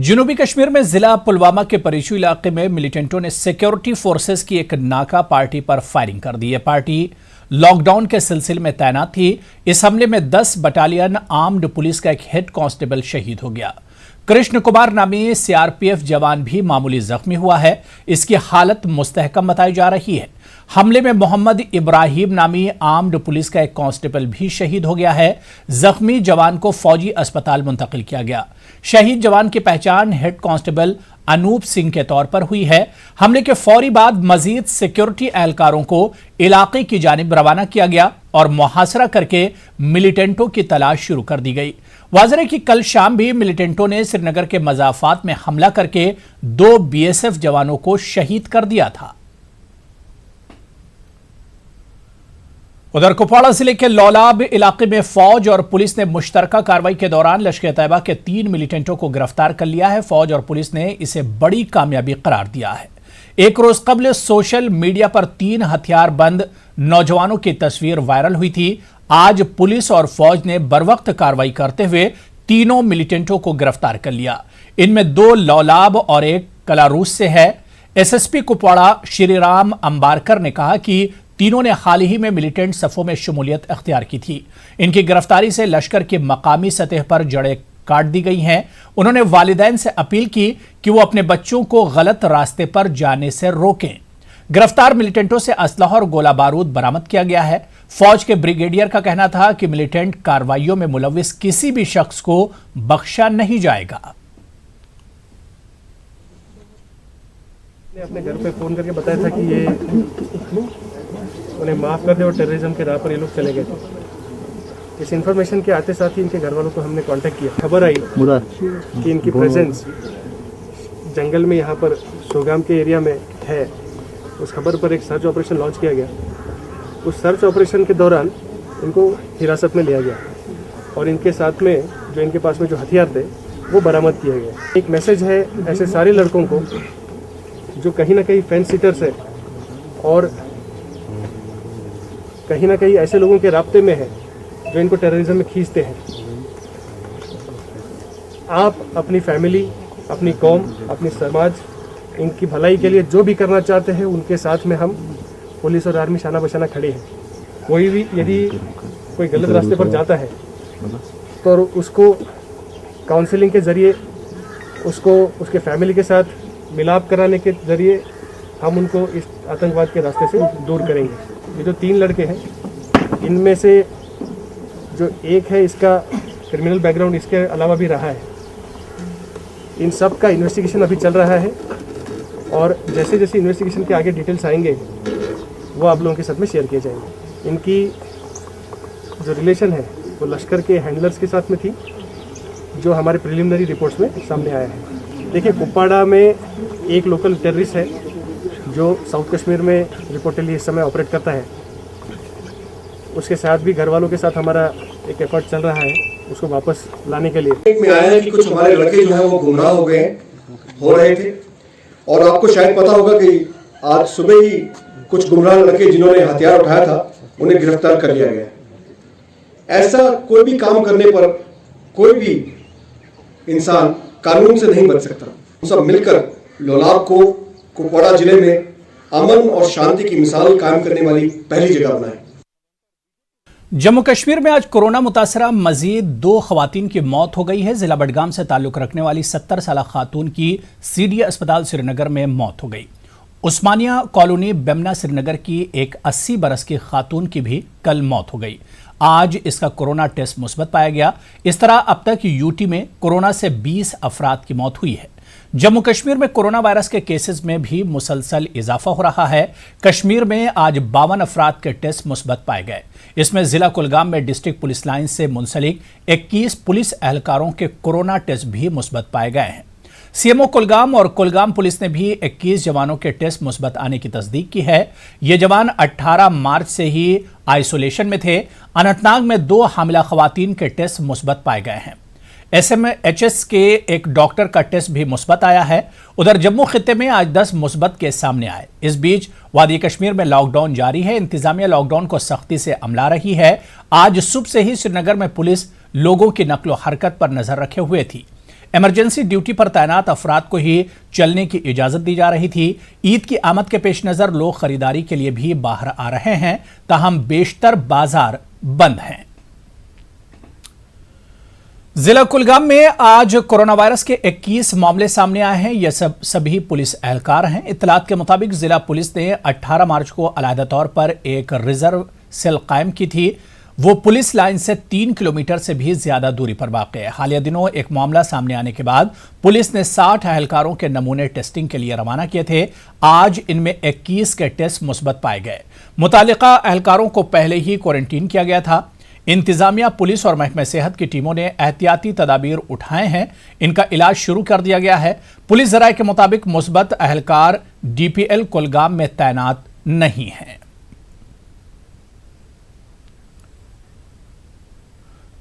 जनूबी कश्मीर में जिला पुलवामा के परीचू इलाके में मिलिटेंटों ने सिक्योरिटी फोर्सेस की एक नाका पार्टी पर फायरिंग कर दी है। पार्टी लॉकडाउन के सिलसिले में तैनात थी। इस हमले में 10 बटालियन आर्म्ड पुलिस का एक हेड कांस्टेबल शहीद हो गया। कृष्ण कुमार नामी सीआरपीएफ जवान भी मामूली जख्मी हुआ है। इसकी हालत मुस्तहकम बताई जा रही है। हमले में मोहम्मद इब्राहिम नामी आर्म्ड पुलिस का एक कांस्टेबल भी शहीद हो गया है। जख्मी जवान को फौजी अस्पताल मुंतकिल किया गया। शहीद जवान की पहचान हेड कांस्टेबल अनूप सिंह के तौर पर हुई है। हमले के फौरी बाद मजीद सिक्योरिटी एहलकारों को इलाके की जानिब रवाना किया गया और मुहासरा करके मिलिटेंटों की तलाश शुरू कर दी गई। वाज़ेह है कि कल शाम भी मिलिटेंटों ने श्रीनगर के मज़ाफात में हमला करके 2 बीएसएफ जवानों को शहीद कर दिया था। उधर कुपवाड़ा जिले के लौलाब इलाके में फौज और पुलिस ने मुश्तरका कार्रवाई के दौरान लश्कर तैयबा के 3 मिलिटेंटों को गिरफ्तार कर लिया है। फौज और पुलिस ने इसे बड़ी कामयाबी करार दिया है। एक रोज कबल सोशल मीडिया पर 3 हथियारबंद नौजवानों की तस्वीर वायरल हुई थी। आज पुलिस और फौज ने बरवक्त कार्रवाई करते हुए तीनों मिलिटेंटों को गिरफ्तार कर लिया। इनमें 2 लौलाब और 1 कलारूस से है। एसएसपी कुपवाड़ा श्रीराम अंबारकर ने कहा कि तीनों ने हाल ही में मिलिटेंट सफों में शमूलियत अख्तियार की थी। इनकी गिरफ्तारी से लश्कर की मकामी सतह पर जड़ें काट दी गई हैं। उन्होंने वालिदैन से अपील की कि वो अपने बच्चों को गलत रास्ते पर जाने से रोकें। गिरफ्तार मिलिटेंटों से असलहा और गोला बारूद बरामद किया गया है। फौज के ब्रिगेडियर का कहना था कि मिलिटेंट कार्रवाइयों में मुलविस किसी भी शख्स को बख्शा नहीं जाएगा। अपने घर पे फोन करके बताया था कि ये उन्हें माफ़ कर दे और टेररिज्म के राह पर ये लोग चले गए थे। इस इन्फॉर्मेशन के आते साथ ही इनके घर वालों को हमने कांटेक्ट किया। खबर आई कि इनकी प्रेजेंस जंगल में यहाँ पर सोगाम के एरिया में है। उस खबर पर एक सर्च ऑपरेशन लॉन्च किया गया। उस सर्च ऑपरेशन के दौरान इनको हिरासत में लिया गया और इनके साथ में जो इनके पास में जो हथियार थे वो बरामद किए गए। एक मैसेज है ऐसे सारे लड़कों को जो कहीं ना कहीं फेंस सीटर्स है और कहीं ना कहीं ऐसे लोगों के राब्ते में है जो इनको टेररिज्म में खींचते हैं। आप अपनी फैमिली, अपनी कौम, अपनी समाज, इनकी भलाई के लिए जो भी करना चाहते हैं उनके साथ में हम पुलिस और आर्मी शाना बशाना खड़े हैं। कोई भी यदि कोई गलत रास्ते पर जाता है तो उसको काउंसलिंग के ज़रिए उसको उसके फैमिली के साथ मिलाप कराने के ज़रिए हम उनको इस आतंकवाद के रास्ते से दूर करेंगे। ये जो 3 लड़के हैं इनमें से जो एक है इसका क्रिमिनल बैकग्राउंड इसके अलावा भी रहा है। इन सब का इन्वेस्टिगेशन अभी चल रहा है और जैसे जैसे इन्वेस्टिगेशन के आगे डिटेल्स आएंगे वो आप लोगों के साथ में शेयर किए जाएंगे। इनकी जो रिलेशन है वो लश्कर के हैंडलर्स के साथ में थी जो हमारे प्रिलिमिनरी रिपोर्ट्स में सामने आया है। देखिए, कुपवाड़ा में एक लोकल टेररिस्ट है जो साउथ कश्मीर में रिपोर्टली इस समय ऑपरेट करता है। उसके साथ भी घर वालों के साथ हमारा एक एफर्ट चल रहा है उसको वापस लाने के लिए। में आया है कि कुछ हमारे लड़के जो हैं वो गुमराह हो रहे थे और आपको शायद पता होगा कि आज सुबह ही कुछ गुमराह लड़के जिन्होंने हथियार उठाया था उन्हें गिरफ्तार कर लिया गया। ऐसा कोई भी काम करने पर कोई भी इंसान कानून से नहीं बच सकता। हम सब मिलकर लौलाब को कुपवाड़ा जिले में अमन और शांति की मिसाल कायम करने वाली पहली जगह बनाए। जम्मू कश्मीर में आज कोरोना मुतासरा मजीद 2 खवातीन की मौत हो गई है। जिला बडगाम से ताल्लुक रखने वाली 70 साल खातून की सीडीए अस्पताल श्रीनगर में मौत हो गई। उस्मानिया कॉलोनी बेमना श्रीनगर की एक 80 बरस की खातून की भी कल मौत हो गई। आज इसका कोरोना टेस्ट मुस्बत पाया गया। इस तरह अब तक यूटी में कोरोना से 20 अफराद की मौत हुई है। जम्मू कश्मीर में कोरोना वायरस के केसेस में भी मुसलसल इजाफा हो रहा है। कश्मीर में आज 52 अफराद के टेस्ट मुस्बत पाए गए। इसमें जिला कुलगाम में डिस्ट्रिक्ट पुलिस लाइन से मुंसलिक 21 पुलिस एहलकारों के कोरोना टेस्ट भी मुस्बत पाए गए हैं। सीएमओ कुलगाम और कुलगाम पुलिस ने भी 21 जवानों के टेस्ट मुस्बत आने की तस्दीक की है। ये जवान 18 मार्च से ही आइसोलेशन में थे। अनंतनाग में 2 हामिला खवातीन के टेस्ट मुस्बत पाए गए हैं। SMHS के एक डॉक्टर का टेस्ट भी मुस्बत आया है। उधर जम्मू खित्ते में आज 10 मुस्बत केस सामने आए। इस बीच वादी कश्मीर में लॉकडाउन जारी है। इंतजामिया लॉकडाउन को सख्ती से अमला रही है। आज सुबह से ही श्रीनगर में पुलिस लोगों की नक्लो हरकत पर नजर रखे हुए थी। इमरजेंसी ड्यूटी पर तैनात अफराद को ही चलने की इजाजत दी जा रही थी। ईद की आमद के पेश नजर लोग खरीदारी के लिए भी बाहर आ रहे हैं, ताहम बेशतर बाजार बंद हैं। जिला कुलगाम में आज कोरोना वायरस के 21 मामले सामने आए हैं। यह सभी पुलिस एहलकार हैं। इत्तलात के मुताबिक जिला पुलिस ने 18 मार्च को अलहदा तौर पर एक रिजर्व सेल कायम की थी। वो पुलिस लाइन से 3 किलोमीटर से भी ज्यादा दूरी पर वाक़ है। हालिया दिनों एक मामला सामने आने के बाद पुलिस ने 60 एहलकारों के नमूने टेस्टिंग के लिए रवाना किए थे। आज इनमें 21 के टेस्ट मुस्बत पाए गए। मुतालिका एहलकारों को पहले ही क्वारंटीन किया गया था। इंतजामिया, पुलिस और महकमे सेहत की टीमों ने एहतियाती तदाबीर उठाए हैं। इनका इलाज शुरू कर दिया गया है। पुलिस ज़राए के मुताबिक मुस्बत एहलकार DPL कुलगाम में तैनात नहीं हैं।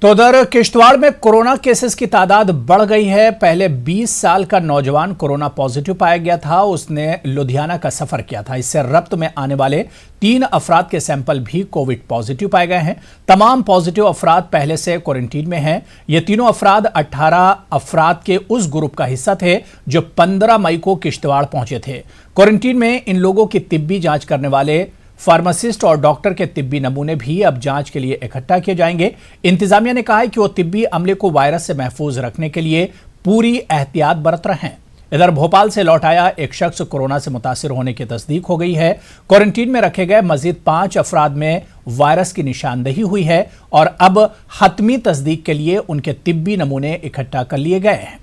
तो उधर किश्तवाड़ में कोरोना केसेस की तादाद बढ़ गई है। पहले 20 साल का नौजवान कोरोना पॉजिटिव पाया गया था। उसने लुधियाना का सफर किया था। इससे रब्त में आने वाले 3 अफराद के सैंपल भी कोविड पॉजिटिव पाए गए हैं। तमाम पॉजिटिव अफराद पहले से क्वारंटीन में हैं। ये तीनों अफराद 18 अफराद के उस ग्रुप का हिस्सा थे जो 15 मई को किश्तवाड़ पहुंचे थे। क्वारंटीन में इन लोगों की तिब्बी जांच करने वाले फार्मासिस्ट और डॉक्टर के तिब्बी नमूने भी अब जांच के लिए इकट्ठा किए जाएंगे। इंतजामिया ने कहा है कि वो तिब्बी अमले को वायरस से महफूज रखने के लिए पूरी एहतियात बरत रहे हैं। इधर भोपाल से लौट आया एक शख्स कोरोना से मुतासिर होने की तस्दीक हो गई है। क्वारंटीन में रखे गए मजीद 5 अफराद में वायरस की निशानदही हुई है और अब हतमी तस्दीक के लिए उनके तिब्बी नमूने इकट्ठा कर लिए गए हैं।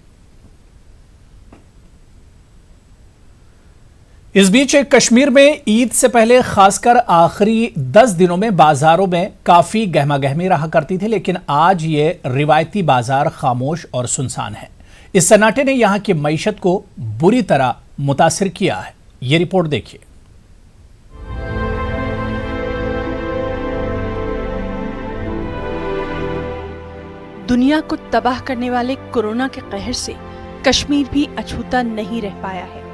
इस बीच कश्मीर में ईद से पहले खासकर आखिरी 10 दिनों में बाजारों में काफी गहमा गहमी रहा करती थी, लेकिन आज ये रिवायती बाजार खामोश और सुनसान है। इस सन्नाटे ने यहां की मईशत को बुरी तरह मुतासिर किया है। ये रिपोर्ट देखिए। दुनिया को तबाह करने वाले कोरोना के कहर से कश्मीर भी अछूता नहीं रह पाया है।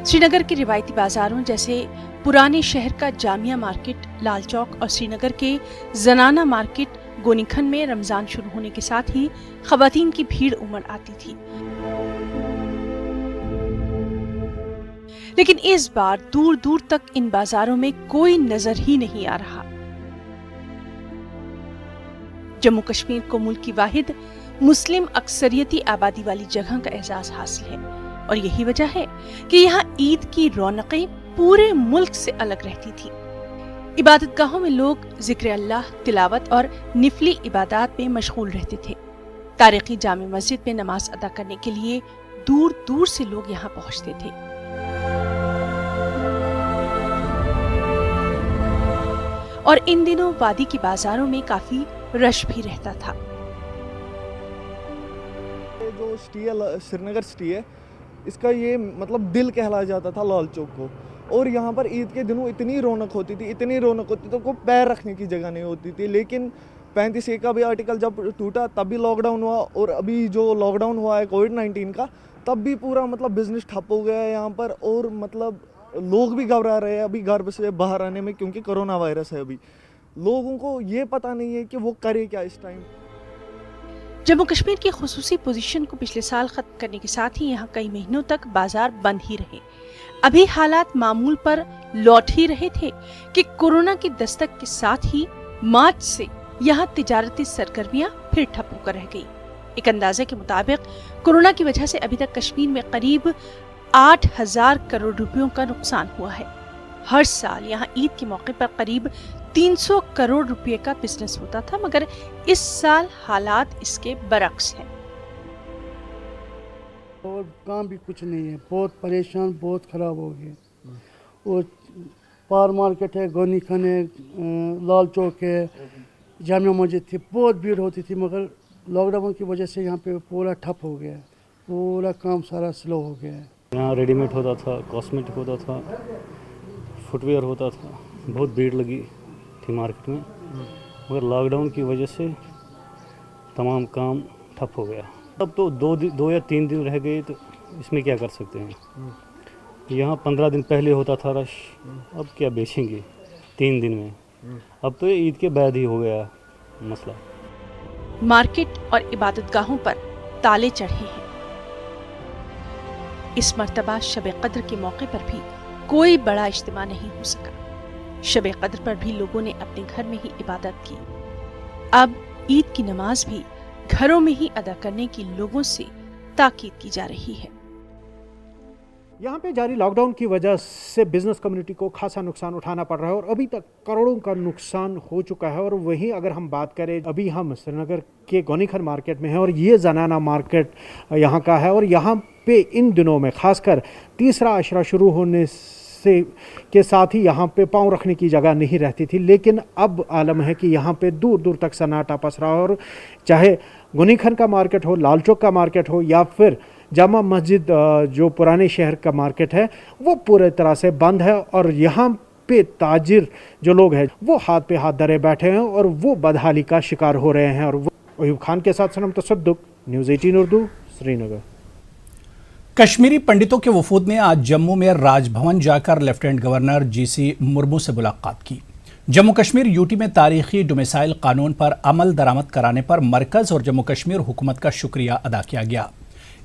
श्रीनगर के रिवायती बाजारों जैसे पुराने शहर का जामिया मार्केट, लाल चौक और श्रीनगर के जनाना मार्केट गोनीखन में रमजान शुरू होने के साथ ही खवातीन की भीड़ उमड़ आती थी। लेकिन इस बार दूर दूर तक इन बाजारों में कोई नजर ही नहीं आ रहा। जम्मू कश्मीर को मुल्क की वाहिद मुस्लिम अक्सरियती आबादी वाली जगह का एजाज हासिल है और यही वजह है कि यहाँ ईद की रौनकें पूरे मुल्क से अलग रहती थी। इबादतगाहों में लोग जिक्र अल्लाह, तिलावत और निफली इबादत में मशगूल रहते थे। तारीखी जामे मस्जिद में नमाज अदा करने के लिए दूर दूर से लोग यहाँ पहुँचते थे। और इन दिनों वादी की बाजारों में काफी रश भी रहता था। जो सिटी है, श्रीनगर सिटी है, इसका ये मतलब दिल कहलाया जाता था लाल चौक को। और यहाँ पर ईद के दिनों इतनी रौनक होती थी तो को पैर रखने की जगह नहीं होती थी। लेकिन 35A का भी आर्टिकल जब टूटा तब भी लॉकडाउन हुआ, और अभी जो लॉकडाउन हुआ है कोविड-19 का, तब भी पूरा मतलब बिजनेस ठप हो गया है यहाँ पर। और मतलब लोग भी घबरा रहे हैं अभी घर से बाहर आने में, क्योंकि कोरोना वायरस है। अभी लोगों को ये पता नहीं है कि वो करे क्या इस टाइम। जम्मू कश्मीर की खुसूसी पोजीशन को पिछले साल खत्म करने के साथ ही यहाँ कई महीनों तक बाजार बंद ही रहे। अभी हालात मामूल पर लौट ही रहे थे कि कोरोना की दस्तक के साथ ही मार्च से यहाँ तिजारती सरगर्मियां फिर ठप होकर रह गई। एक अंदाजे के मुताबिक कोरोना की वजह से अभी तक कश्मीर में करीब 8,000 करोड़ रुपयों का नुकसान हुआ है। हर साल यहाँ ईद के मौके पर करीब 300 करोड़ रुपए का बिजनेस होता था, मगर इस साल हालात इसके बरक्स हैं। और काम भी कुछ नहीं है, बहुत परेशान, बहुत ख़राब हो गए। और पार मार्केट है, गोनीखन है, लाल चौक है, जामिया मस्जिद थी, बहुत भीड़ होती थी, मगर लॉकडाउन की वजह से यहाँ पे पूरा ठप हो गया, पूरा काम सारा स्लो हो गया है। यहाँ रेडीमेड होता था, कॉस्मेटिक होता था, फुटवेयर होता था, बहुत भीड़ लगी थी मार्केट में, मगर लॉकडाउन की वजह से तमाम काम ठप हो गया। अब तो दो या तीन दिन रह गए, तो इसमें क्या कर सकते हैं। यहाँ 15 दिन पहले होता था रश, अब क्या बेचेंगे 3 दिन में। अब तो ये ईद के बाद ही हो गया मसला। मार्केट और इबादतगाहों पर ताले चढ़े हैं। इस मर्तबा शब कद्र के मौके पर भी कोई बड़ा इज्तिमा नहीं हो सका। शब कद्र पर भी लोगों ने अपने घर में ही इबादत की। अब ईद की नमाज भी घरों में ही अदा करने की लोगों से ताकीद की जा रही है। यहाँ पे जारी लॉकडाउन की वजह से बिजनेस कम्युनिटी को खासा नुकसान उठाना पड़ रहा है और अभी तक करोड़ों का नुकसान हो चुका है। और वहीं अगर हम बात करें, अभी हम श्रीनगर के गनीखन मार्केट में हैं और ये जनाना मार्केट यहाँ का है और यहाँ पे इन दिनों में खासकर तीसरा अशरा शुरू होने से के साथ ही यहाँ पे पाँव रखने की जगह नहीं रहती थी, लेकिन अब आलम है कि यहाँ पे दूर दूर तक सन्नाटा पसरा और चाहे गनीखन का मार्केट हो, लाल चौक का मार्केट हो या फिर जामा मस्जिद जो पुराने शहर का मार्केट है वो पूरे तरह से बंद है। और यहाँ पे ताजिर जो लोग हैं वो हाथ पे हाथ धरे बैठे हैं और वो बदहाली का शिकार हो रहे हैं। और वो अयूब खान के साथ सनम तसद्दुक, न्यूज़ 18 उर्दू, श्रीनगर। कश्मीरी पंडितों के वफूद ने आज जम्मू में राजभवन जाकर लेफ्टिनेंट गवर्नर जीसी मुर्मू से मुलाकात की। जम्मू कश्मीर यूटी में तारीखी डोमिसाइल कानून पर अमल दरामद कराने पर मरकज और जम्मू कश्मीर हुकूमत का शुक्रिया अदा किया गया।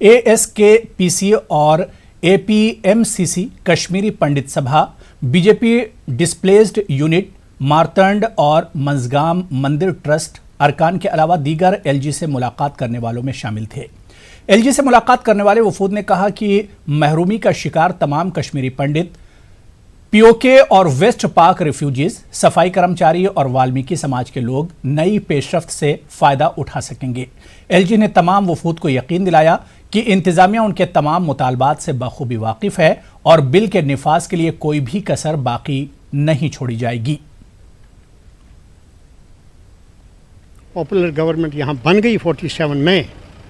ASKPC और APMCC, कश्मीरी पंडित सभा, बीजेपी डिस्प्लेस्ड यूनिट, मारतंड और मंजगाम मंदिर ट्रस्ट अरकान के अलावा दीगर LG से मुलाकात करने वालों में शामिल थे। LG से मुलाकात करने वाले वफूद ने कहा कि महरूमी का शिकार तमाम कश्मीरी पंडित, POK और वेस्ट पाक रिफ्यूजीज, सफाई कर्मचारी और वाल्मीकि समाज के लोग नई पेशरफ्त से फ़ायदा उठा सकेंगे। LG ने तमाम वफूद को यकीन दिलाया कि इंतज़ामिया उनके तमाम मुतालबात से बखूबी वाकिफ़ है और बिल के निफाज के लिए कोई भी कसर बाकी नहीं छोड़ी जाएगी। पॉपुलर गवर्नमेंट यहाँ बन गई 47 में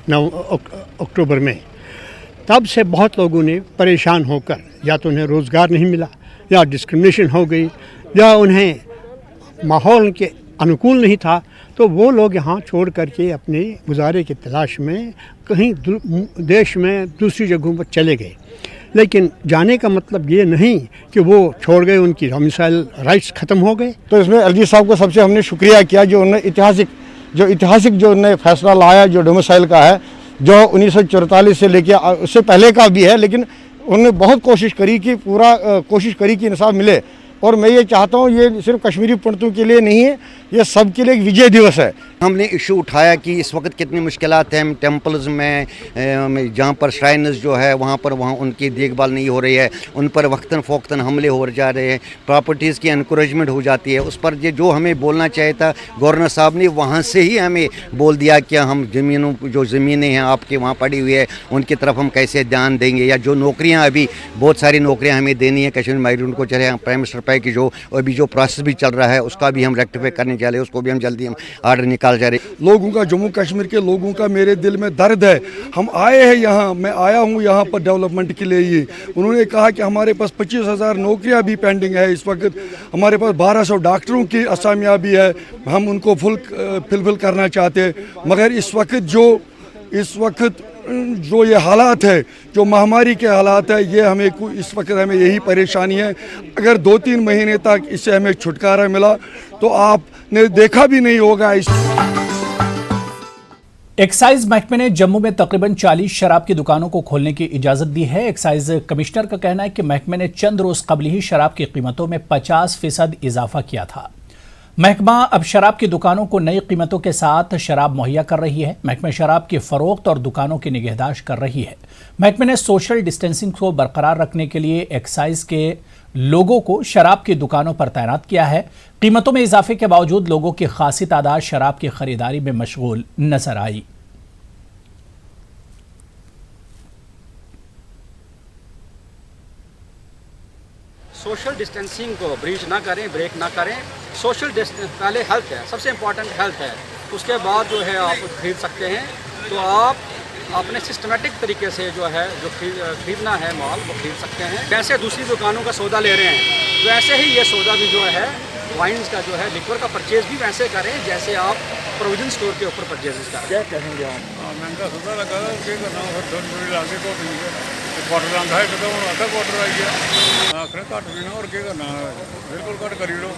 9 अक्टूबर में, तब से बहुत लोगों ने परेशान होकर या तो उन्हें रोज़गार नहीं मिला या डिस्क्रिमिनेशन हो गई या उन्हें माहौल के अनुकूल नहीं था, तो वो लोग यहाँ छोड़ करके अपने गुजारे की तलाश में कहीं देश में दूसरी जगहों पर चले गए। लेकिन जाने का मतलब ये नहीं कि वो छोड़ गए, उनकी डोमिसाइल राइट्स ख़त्म हो गए। तो इसमें LG साहब को सबसे हमने शुक्रिया किया जो उन्होंने ऐतिहासिक जो उन्होंने फैसला लाया जो डोमिसाइल का है, जो 1944 से लेके उससे पहले का भी है, लेकिन उन्होंने बहुत कोशिश करी कि कोशिश करी कि इंसाफ मिले। और मैं ये चाहता हूँ ये सिर्फ कश्मीरी पंडितों के लिए नहीं है, ये सबके लिए एक विजय दिवस है। हमने इशू उठाया कि इस वक्त कितनी मुश्किलात हैं टेम्पल्स में, जहाँ पर श्राइनर्स जो है वहाँ उनकी देखभाल नहीं हो रही है, उन पर वक्तन फ़ोक्तन हमले हो जा रहे हैं, प्रॉपर्टीज़ की इनक्रोचमेंट हो जाती है। उस पर जो हमें बोलना चाहिए था गवर्नर साहब ने वहाँ से ही हमें बोल दिया कि हम जो ज़मीनें हैं आपके वहाँ पड़ी हुई है उनकी तरफ हम कैसे ध्यान देंगे, या जो नौकरियाँ अभी बहुत सारी नौकरियाँ हमें देनी है कश्मीर माइग्रेंट को, चले प्राइम मिनिस्टर पे की जो अभी जो प्रोसेस भी चल रहा है उसका भी हम रेक्टिफाई करने जा रहे हैं, उसको भी हम जल्दी आर्डर निकाल जा रहे हैं। लोगों का, जम्मू कश्मीर के लोगों का मेरे दिल में दर्द है। हम आए हैं यहाँ, मैं आया हूँ यहाँ पर डेवलपमेंट के लिए। ये उन्होंने कहा कि हमारे पास 25,000 नौकरियाँ भी पेंडिंग है इस वक्त, हमारे पास 1200 डॉक्टरों की असामियाँ भी है, हम उनको फुलफिल करना चाहते हैं। मगर इस वक्त जो ये हालात है, जो महामारी के हालात है, ये हमें इस वक्त हमें यही परेशानी है। अगर 2-3 महीने तक इससे हमें छुटकारा मिला तो आपने देखा भी नहीं होगा। एक्साइज महकमे ने जम्मू में तकरीबन 40 शराब की दुकानों को खोलने की इजाजत दी है। एक्साइज कमिश्नर का कहना है कि महकमे ने चंद रोज कबल ही शराब की कीमतों में 50% इजाफा किया था। महकमा अब शराब की दुकानों को नई कीमतों के साथ शराब मुहैया कर रही है। महकमा शराब की फरोख्त और दुकानों की निगहदाश्त कर रही है। महकमे ने सोशल डिस्टेंसिंग को बरकरार रखने के लिए एक्साइज के लोगों को शराब की दुकानों पर तैनात किया है। कीमतों में इजाफे के बावजूद लोगों की खासी तादाद शराब की खरीदारी में मशगूल नजर आई। सोशल डिस्टेंसिंग को ब्रीच ना करें, ब्रेक ना करें। सोशल डिस्टेंस पहले हेल्थ है, सबसे इम्पॉर्टेंट हेल्थ है, उसके बाद जो है आप खरीद सकते हैं। तो आप अपने सिस्टमेटिक तरीके से जो है जो खरीदना है माल वो खरीद सकते हैं। जैसे दूसरी दुकानों का सौदा ले रहे हैं वैसे ही ये सौदा भी जो है वाइन्स का जो है लिक्वर का परचेज भी वैसे करें जैसे आप प्रोविजन स्टोर के ऊपर परचेज करें। क्या कहेंगे आप? महंगा सौदा लगा क्वार्टर आंदा है तो आता क्वार्टर आई है आखिर घट भी ना और क्या करना बिल्कुल घट करी लो।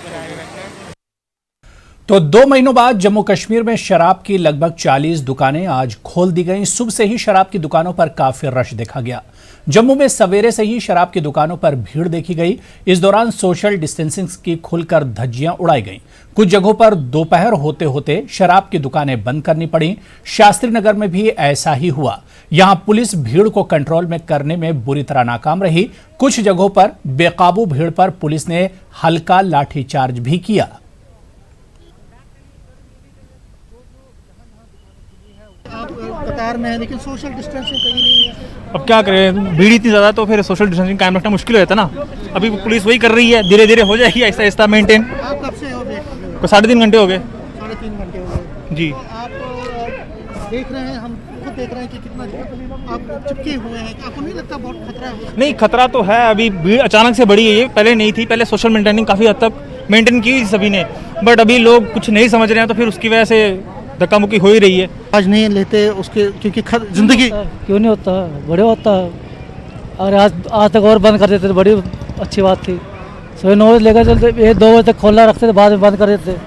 तो 2 महीनों बाद जम्मू कश्मीर में शराब की लगभग 40 दुकानें आज खोल दी गईं। सुबह से ही शराब की दुकानों पर काफी रश देखा गया। जम्मू में सवेरे से ही शराब की दुकानों पर भीड़ देखी गई। इस दौरान सोशल डिस्टेंसिंग की खुलकर धज्जियां उड़ाई गईं। कुछ जगहों पर दोपहर होते होते शराब की दुकानें बंद करनी पड़ी। शास्त्री नगर में भी ऐसा ही हुआ। यहां पुलिस भीड़ को कंट्रोल में करने में बुरी तरह नाकाम रही। कुछ जगहों पर बेकाबू भीड़ पर पुलिस ने हल्का लाठीचार्ज भी किया। कतार में है लेकिन सोशल डिस्टेंसिंग कहीं नहीं है। अब क्या करें, भीड़ इतनी ज़्यादा तो फिर सोशल डिस्टेंसिंग कायम रखना मुश्किल हो जाता ना। अभी पुलिस वही कर रही है, धीरे धीरे हो जाएगी ऐसा ऐसा मेंटेन। आप कब से हो वेट कर रहे हो? 3.5 घंटे हो गए। 3.5 घंटे हो गए जी। तो आप देख रहे हैं, हम खुद देख रहे हैं कि कितना आप चिपके हुए हैं। आपको नहीं लगता बहुत खतरा है? नहीं, खतरा तो है। अभी भीड़ अचानक से बढ़ी है, ये पहले नहीं थी। पहले सोशल मेंटेनिंग काफ़ी हद तक मेंटेन की हुई सभी ने, बट अभी लोग कुछ नहीं समझ रहे हैं तो फिर उसकी वजह से धक्का मुक्की हो ही रही है। आज नहीं लेते उसके क्योंकि जिंदगी क्यों नहीं होता, बड़े होता है। और आज तक और बंद कर देते थे, बड़ी अच्छी बात थी। सुबह 9 बजे लेकर चलते, 1-2 बजे तक खोला रखते थे, बाद में बंद कर देते।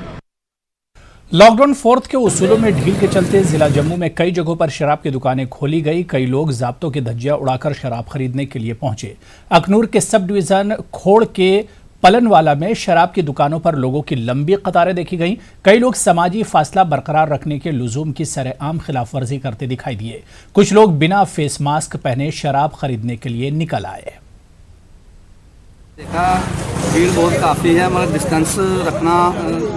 लॉकडाउन 4 के उसूलों में ढील के चलते जिला जम्मू में कई जगहों पर शराब की दुकानें खोली गई। कई लोग जाब्तों की धज्जियां उड़ाकर शराब खरीदने के लिए पहुंचे। अखनूर के सब डिवीजन खोड़ के पलनवाला में शराब की दुकानों पर लोगों की लंबी कतारें देखी गईं। कई लोग समाजी फासला बरकरार रखने के लुजूम की सरेआम खिलाफवर्जी करते दिखाई दिए। कुछ लोग बिना फेस मास्क पहने शराब खरीदने के लिए निकल आए। देखा भीड़ बहुत काफ़ी है, मगर डिस्टेंस रखना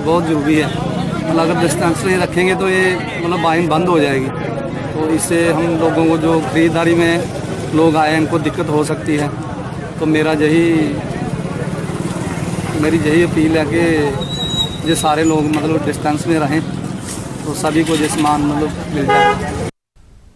बहुत ज़रूरी है। मतलब अगर डिस्टेंस नहीं रखेंगे तो ये मतलब वाहन बंद हो जाएगी, तो इससे हम लोगों को जो खरीदारी में लोग आए इनको दिक्कत हो सकती है। तो मेरी यही अपील है कि ये सारे लोग मतलब डिस्टेंस में रहें तो सभी को ये सामान मतलब मिल जाए।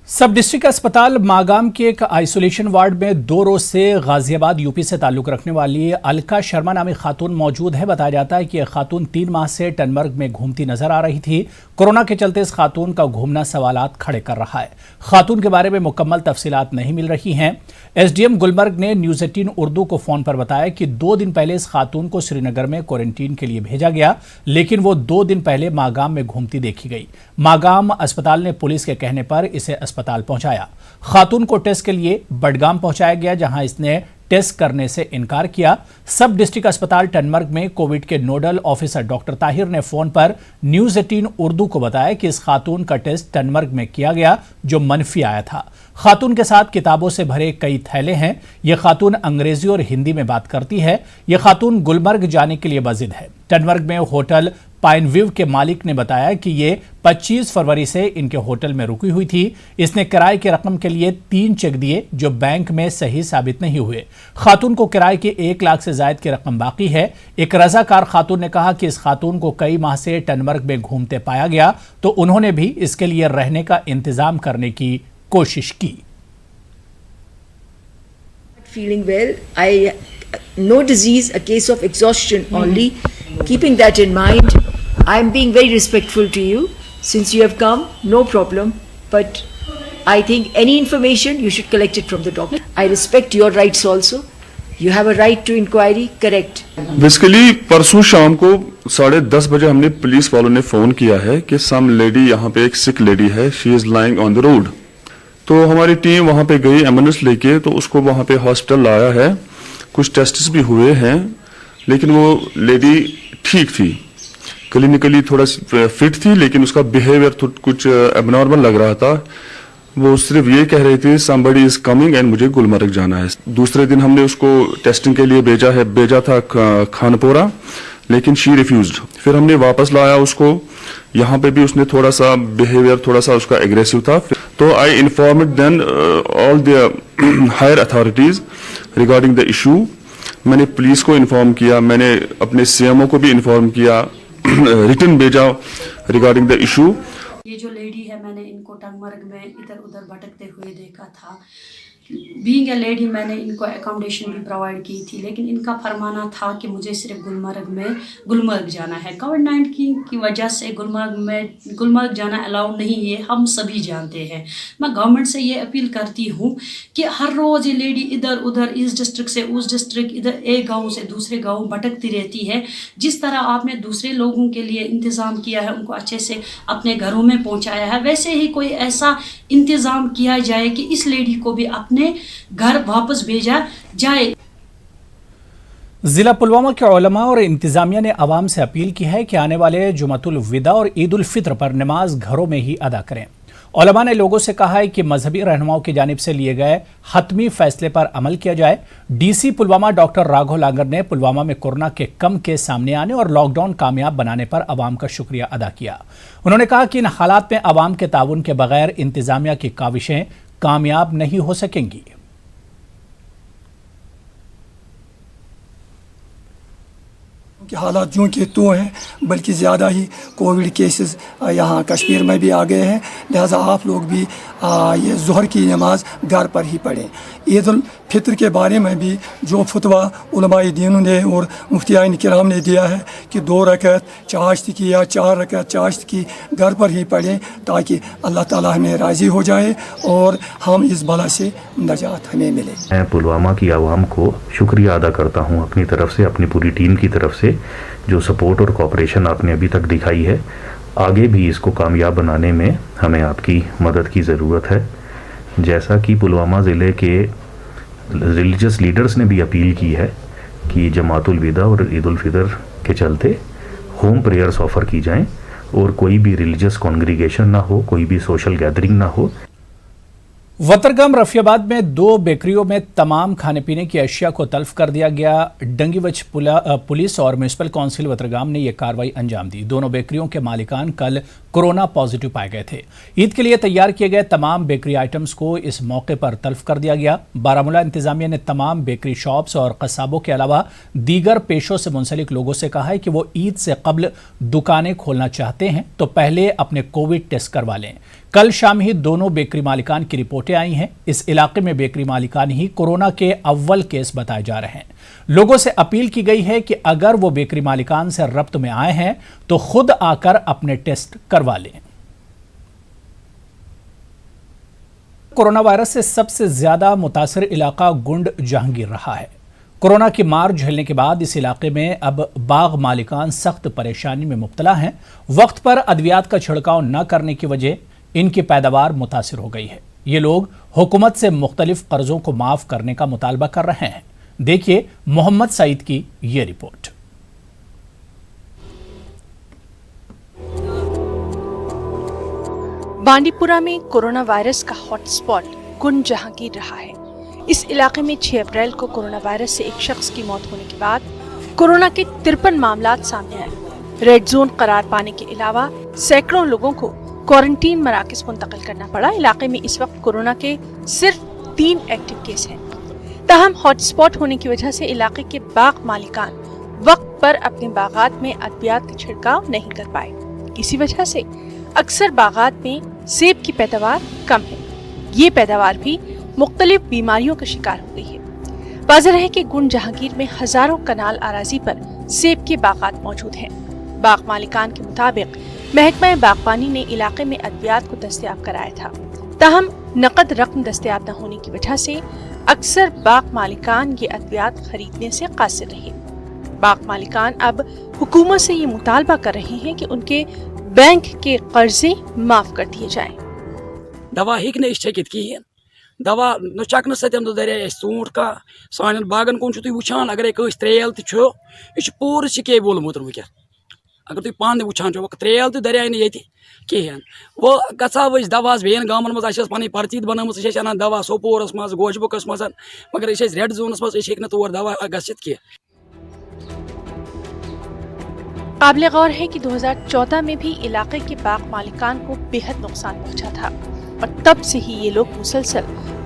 सब डिस्ट्रिक्ट अस्पताल मागाम के एक आइसोलेशन वार्ड में 2 रोज से गाजियाबाद यूपी से ताल्लुक रखने वाली अलका शर्मा नामी खातून मौजूद है। बताया जाता है कि यह खातून 3 माह से टनमर्ग में घूमती नजर आ रही थी। कोरोना के चलते इस खातून का घूमना सवालात खड़े कर रहा है। खातून के बारे में मुकम्मल तफसीलात नहीं मिल रही हैं। एसडीएम गुलमर्ग ने न्यूज 18 उर्दू को फोन पर बताया कि 2 दिन पहले इस खातून को श्रीनगर में क्वारंटीन के लिए भेजा गया, लेकिन वो 2 दिन पहले मागाम में घूमती देखी गई। मागाम अस्पताल ने पुलिस के कहने पर इसे अस्पताल पहुंचाया। खातून को टेस्ट के लिए बडगाम पहुंचाया गया, जहां इसने टेस्ट करने से इनकार किया। सब डिस्ट्रिक्ट अस्पताल टनमर्ग में कोविड के नोडल ऑफिसर डॉक्टर ताहिर ने फोन पर न्यूज 18 उर्दू को बताया कि इस खातून का टेस्ट टनमर्ग में किया गया, जो मनफी आया था। खातून के साथ किताबों से भरे कई थैले हैं। यह खातून अंग्रेजी और हिंदी में बात करती है। यह खातून गुलमर्ग जाने के लिए बजिद है। टनमर्ग में होटल पाइन व्यू के मालिक ने बताया कि ये 25 फरवरी से इनके होटल में रुकी हुई थी। इसने किराए की रकम के लिए 3 चेक दिए, जो बैंक में सही साबित नहीं हुए। खातून को किराए के 1 लाख से ज्यादा की रकम बाकी है। एक रजाकार खातून ने कहा कि इस खातून को कई माह से टनमर्ग में घूमते पाया गया, तो उन्होंने भी इसके लिए रहने का इंतजाम करने की कोशिश की। Feeling well, no disease, a case of exhaustion only. Keeping that in mind, I am being very respectful to you since you have come, no problem. But I think any information you should collect it from the doctor. I respect your rights also. You have a right to inquiry, correct? Basically परसों शाम को 10:30 बजे हमने police वालों ने phone किया है कि सम लेडी यहाँ पे एक सिक लेडी है, she is lying on the road. तो हमारी टीम वहाँ पे गई एम्बुलेंस लेके, तो उसको वहाँ पे हॉस्पिटल लाया है। कुछ टेस्ट्स भी हुए हैं, लेकिन वो लेडी ठीक थी, क्लिनिकली थोड़ा फिट थी, लेकिन उसका बिहेवियर कुछ एबनॉर्मल लग रहा था। वो सिर्फ ये कह रही थी समबडी इज कमिंग एंड मुझे गुलमर्ग जाना है। दूसरे दिन हमने उसको टेस्टिंग के लिए भेजा था खानपोरा, लेकिन शी रिफ्यूज्ड। फिर हमने वापस लाया उसको, यहाँ पे भी उसने थोड़ा सा बिहेवियर थोड़ा सा उसका एग्रेसिव था। तो I informed then all the higher authorities regarding the issue. मैंने पुलिस को इन्फॉर्म किया, मैंने अपने सीएमओ को भी इन्फॉर्म किया, रिटन भेजा रिगार्डिंग द इशू। ये जो लेडी है, मैंने इनको टनमर्ग में इधर उधर भटकते हुए देखा था। बीइंग ए लेडी मैंने इनको एकोमोडेशन भी प्रोवाइड की थी, लेकिन इनका फरमाना था कि मुझे सिर्फ गुलमर्ग जाना है। कोविड-19 की वजह से गुलमर्ग जाना अलाउड नहीं है, हम सभी जानते हैं। मैं गवर्नमेंट से ये अपील करती हूँ कि हर रोज़ ये लेडी इधर उधर इस डिस्ट्रिक्ट से उस डिस्ट्रिक्ट, इधर एक गाँव से दूसरे गाँव भटकती रहती है। जिस तरह आपने दूसरे लोगों के लिए इंतज़ाम किया है, उनको अच्छे से अपने घरों में पहुँचाया है, वैसे ही कोई ऐसा इंतज़ाम किया जाए कि इस लेडी को भी अपने घर वापस भेजा जाए। जिला पुलवामा के उलमा और इंतजामिया ने अवाम से अपील की है कि आने वाले जुमातुल विदा और ईद उल फित्र पर नमाज घरों में ही अदा करें। उलमा ने लोगों से कहा है कि मजहबी रहनुमाओं की जानिब से लिए गए हतमी फैसले पर अमल किया जाए। डीसी पुलवामा डॉक्टर राघव लांगर ने पुलवामा में कोरोना के कम केस सामने आने और लॉकडाउन कामयाब बनाने पर अवाम का शुक्रिया अदा किया। उन्होंने कहा कि इन हालात में अवाम के ताउन के बगैर इंतजामिया की काविशें कामयाब नहीं हो सकेंगी। कि हालात जो कि तो हैं, बल्कि ज़्यादा ही कोविड केसेस यहाँ कश्मीर में भी आ गए हैं, लिहाजा आप लोग भी ये ज़ोहर की नमाज घर पर ही पढ़ें। ईद उल फित्र के बारे में भी जो फतवा उलमाए दीन ने और मुफ्तियान किराम ने दिया है कि 2 रकअत चाश्त की या 4 रकअत चाश्त की घर पर ही पढ़ें, ताकि अल्लाह ताला हमें राज़ी हो जाए और हम इस बला से नजात हमें मिले। मैं पुलवामा की आवाम को शुक्रिया अदा करता हूँ अपनी तरफ से, अपनी पूरी टीम की तरफ से, जो सपोर्ट और कोऑपरेशन आपने अभी तक दिखाई है। आगे भी इसको कामयाब बनाने में हमें आपकी मदद की ज़रूरत है। जैसा कि पुलवामा ज़िले के रिलीजियस लीडर्स ने भी अपील की है कि जमातुल विदा और ईद उल फितर के चलते होम प्रेयर्स ऑफ़र की जाएं और कोई भी रिलीजियस कॉन्ग्रीगेशन ना हो, कोई भी सोशल गैदरिंग ना हो। वतरगाम रफियाबाद में 2 बेकरियों में तमाम खाने पीने की अशिया को तल्फ कर दिया गया। डंगीवच पुलिस और म्यूनिसिपल काउंसिल वतरगाम ने यह कार्रवाई अंजाम दी। दोनों बेकरियों के मालिकान कल कोरोना पॉजिटिव पाए गए थे। ईद के लिए तैयार किए गए तमाम बेकरी आइटम्स को इस मौके पर तल्फ कर दिया गया। बारामूला इंतजामिया ने तमाम बेकरी शॉप्स और कसाबों के अलावा दीगर पेशों से मुंसलिक लोगों से कहा है कि वो ईद से कबल दुकानें खोलना चाहते हैं तो पहले अपने कोविड टेस्ट करवा लें। कल शाम ही दोनों बेकरी मालिकान की रिपोर्टें आई हैं। इस इलाके में बेकरी मालिकान ही कोरोना के अव्वल केस बताए जा रहे हैं। लोगों से अपील की गई है कि अगर वो बेकरी मालिकान से रब्त में आए हैं तो खुद आकर अपने टेस्ट करवा लें। कोरोना वायरस से सबसे ज्यादा मुतासिर इलाका गुंड जहांगीर रहा है। कोरोना की मार झेलने के बाद इस इलाके में अब बाग मालिकान सख्त परेशानी में मुब्तला हैं। वक्त पर अद्वियात का छिड़काव न करने की वजह इनकी पैदावार मुतासिर हो गई है। ये लोग हुकूमत से मुख्तलिफ कर्जों को माफ करने का मुतालबा कर रहे हैं। देखिए मोहम्मद सईद की ये रिपोर्ट। बांडीपुरा में कोरोना वायरस का हॉटस्पॉट गुंड जहांगीर रहा है। इस इलाके में 6 अप्रैल को कोरोना वायरस से एक शख्स की मौत होने के बाद कोरोना के 53 मामलात सामने आए। रेड जोन करार पाने के अलावा सैकड़ों लोगों को क्वारंटीन मराकज मुंतकिल करना पड़ा। इलाके में इस वक्त कोरोना के सिर्फ 3 एक्टिव केस हैं। ताहम हॉटस्पॉट होने की वजह से इलाके के बाग मालिकान वक्त पर अपने बागात में अद्वियात का छिड़काव नहीं कर पाए। इसी वजह से अक्सर बागात में सेब की पैदावार कम है। ये पैदावार भी मुख्तलिफ बीमारियों का शिकार हो गई है। वाज़ेह है कि गुंड जहांगीर में हजारों कनाल आराजी पर सेब के बागात मौजूद हैं। बाग मालिकान के मुताबिक महकमा बागबानी ने इलाके में अद्वियात को दस्तयाब कराया था। ताहम नकद रकम दस्तयाब न होने की वजह से अक्सर बाग मालिकान ये अद्वियात खरीदने से कासिर रहे। बाग मालिकान अब हुकूमत से ये मुतालबा कर रहे हैं कि उनके बैंक के कर्जे माफ कर दिए जाएं। दवा हिक न छकित कहें दवा न चकन सतन दरिया ऊंट का सान बागन कुन वुचान अगर कस त्रेल तह पूर सिके वोलमुत वनकस अगर तुम पान वुचान त्रेल तो दरिया ये कहें वो गसा दवा बेन गामन मज पी पर्ची बनाम अनान दवा सोपोरस मज गोशबुकस मज मगर रेड जोनस मज तौर दवा गसित कह। काबिल गौर है कि 2014 में भी इलाके के बाग मालिकान को बेहद नुकसान पहुंचा था और तब से ही ये लोग मुसलसल